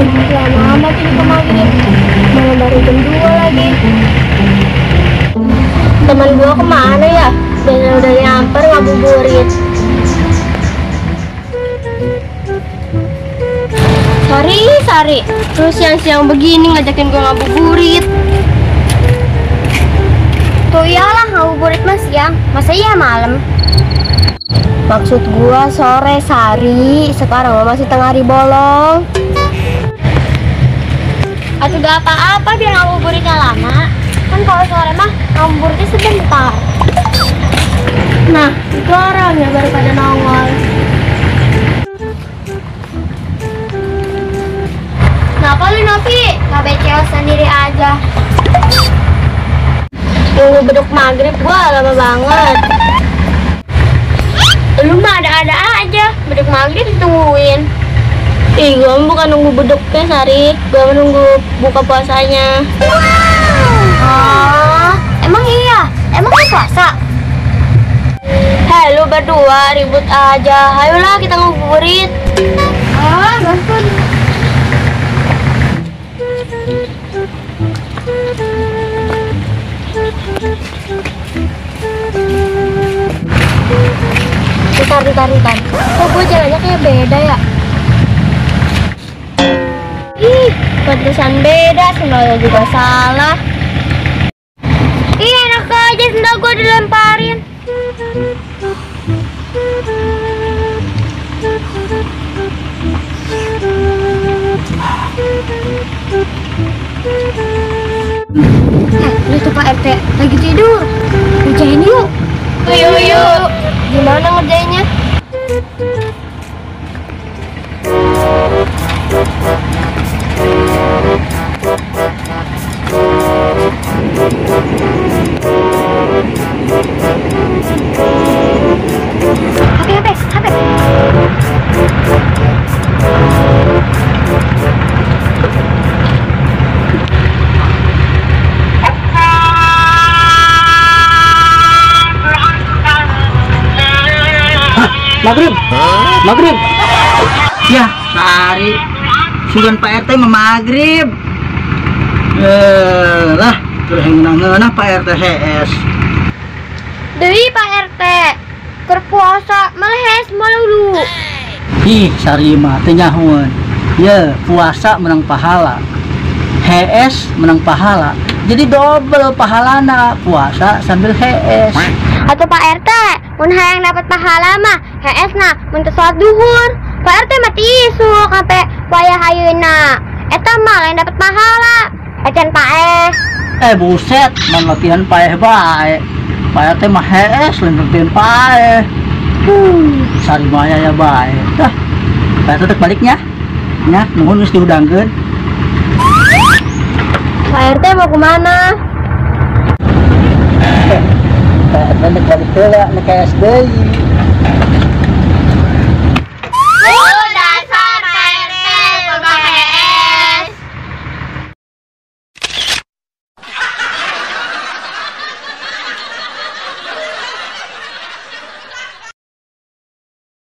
lama amat ini ke maghrib. Malah baru jam 2 lagi. Teman gua kemana ya? Dan udah nyamper ngabuburit. Sari, terus siang-siang begini ngajakin gua ngabuburit. Tuh iyalah ngabuburit mas siang, masa iya malam? Maksud gua sore Sari, sekarang masih tengah hari bolong. Atau gak apa-apa biar ngabuburitnya lama. Kan kalau sore mah ngabuburitnya sebentar. Nah, itu orangnya baru pada nongol. Kenapa lu Novi? Gak beceo sendiri aja. Tunggu beduk maghrib gua lama banget. Lu mah ada-ada aja, beduk maghrib ditungguin. Ih, gua bukan nunggu beduknya Sari, gua menunggu buka puasanya. Ah, emang iya? Emang kan puasa? Hei, lu berdua ribut aja. Ayolah kita ngabuburit. Ah, gampang. Bentar. Kok gue jalannya kayak beda ya? Ih, pantesan beda, sendalnya juga salah. Ih, enak aja sendal gue dilemparin. Itu Pak RT lagi tidur. Ngerjain yuk. Yuk. Gimana ngerjainnya? HP. Maghrib. Ya, Sari. Sugan Pak RT maghrib. Lah, terus ngeunah Pak RT HS. Deui Pak RT, berpuasa malah hes malu. Ih, Sari mah teh nyahoan. Ya, puasa menang pahala. HS menang pahala. Jadi double pahalana puasa sambil HS. Atau Pak RT, mun hayang dapat pahala mah HS na mun teu salat duhur. Pak RT mah tisu sampai wayah hayeuna. Eta mah lain dapat pahala. Ecan Pak Buset, man latihan paeh bae. Pak RT mah HS lain latihan paeh. Sari maya ya bae. Dah. Pak RT baliknya. Nya, nuhun geus diudangkeun. Pak RT mau kemana? Pak RT balik heula, nek SD.